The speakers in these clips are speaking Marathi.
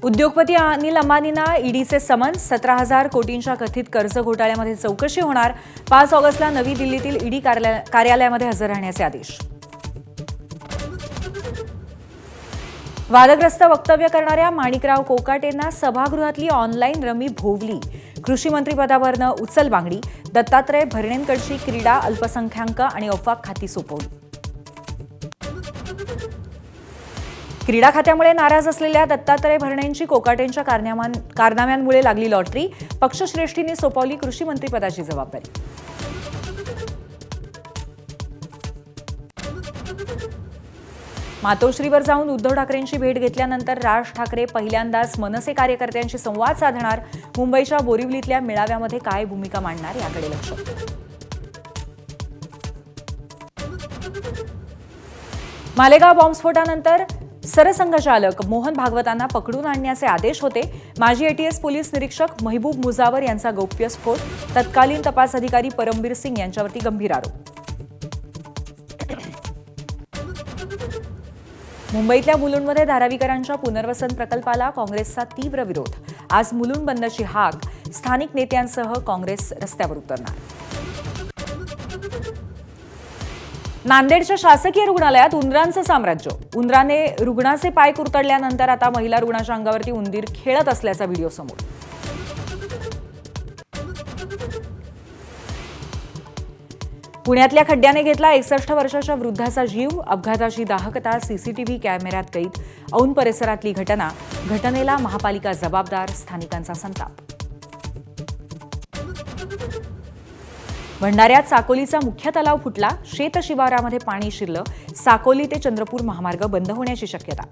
उद्योगपती अनिल अंबानींना ईडीचे समन्स, 17,000 कोटींच्या कथित कर्ज घोटाळ्यामध्ये चौकशी होणार. 5 ऑगस्टला नवी दिल्लीतील ईडी कार्यालयामध्ये हजर राहण्याचे आदेश. वादग्रस्त वक्तव्य करणाऱ्या माणिकराव कोकाटेंना सभागृहातली ऑनलाईन रमी भोवली. कृषी मंत्रिपदावरनं उचलबांगडी. दत्तात्रय भरणेंकडची क्रीडा, अल्पसंख्याक आणि औफाक खाती सोपवली. क्रीडा खात्यामुळे नाराज असलेल्या दत्तात्रय भरणेंची कोकाटेंच्या कारनाम्यांमुळे लागली लॉटरी. पक्षश्रेष्ठींनी सोपवली कृषी मंत्रिपदाची जबाबदारी. मातोश्रीवर जाऊन उद्धव ठाकरेंची भेट घेतल्यानंतर राज ठाकरे पहिल्यांदाच मनसे कार्यकर्त्यांशी संवाद साधणार. मुंबईच्या बोरिवलीतल्या मेळाव्यामध्ये काय भूमिका मांडणार याकडे लक्ष. मालेगाव बॉम्बस्फोटानंतर सरसंघचालक मोहन भागवतांना पकडून आणण्याचे आदेश होते. माजी एटीएस पोलीस निरीक्षक महबूब मुजावर यांचा गौप्यस्फोट. तत्कालीन तपास अधिकारी परमबीर सिंग यांच्यावरती गंभीर आरोप. मुंबईतल्या मुलुंडमध्ये धारावीकरांच्या पुनर्वसन प्रकल्पाला काँग्रेसचा तीव्र विरोध. आज मुलुंड बंदची हाक. स्थानिक नेत्यांसह काँग्रेस रस्त्यावर उतरणार. नांदेडच्या शासकीय रुग्णालयात उंदरांचं साम्राज्य. उंदराने रुग्णाचे पाय कुरतडल्यानंतर आता महिला रुग्णाच्या अंगावरती उंदीर खेळत असल्याचा व्हिडिओ समोर. पुण्यातल्या खड्ड्याने घेतला 61 वर्षाच्या वृद्धाचा जीव. अपघाताची दाहकता सीसीटीव्ही कॅमेऱ्यात कैद. औंध परिसरातली घटना. घटनेला महापालिका जबाबदार. स्थानिकांचा संताप. भंडाऱ्यात साकोलीचा मुख्य तलाव फुटला. शेत शिवारामध्ये पाणी शिरलं. साकोली ते चंद्रपूर महामार्ग बंद होण्याची शक्यता.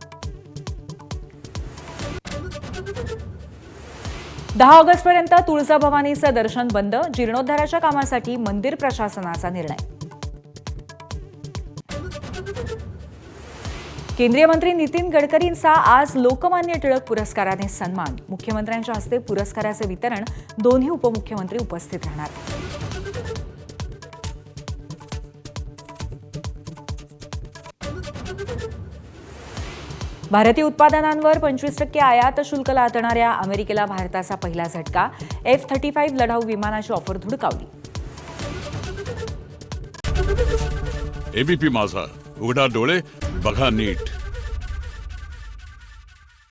10 ऑगस्टपर्यंत तुळजाभवानीचं दर्शन बंद. जीर्णोद्धाराच्या कामासाठी मंदिर प्रशासनाचा निर्णय. केंद्रीय मंत्री नितीन गडकरींचा आज लोकमान्य टिळक पुरस्काराने सन्मान. मुख्यमंत्र्यांच्या हस्ते पुरस्काराचे वितरण. दोन्ही उपमुख्यमंत्री उपस्थित राहणार. भारतीय उत्पादनांवर 25% आयात शुल्क लादणाऱ्या अमेरिकेला भारताचा पहिला झटका. F-35 लढाऊ विमानाची ऑफर धुडकावली. एबीपी माझा, उघडा डोळे बघा नीट.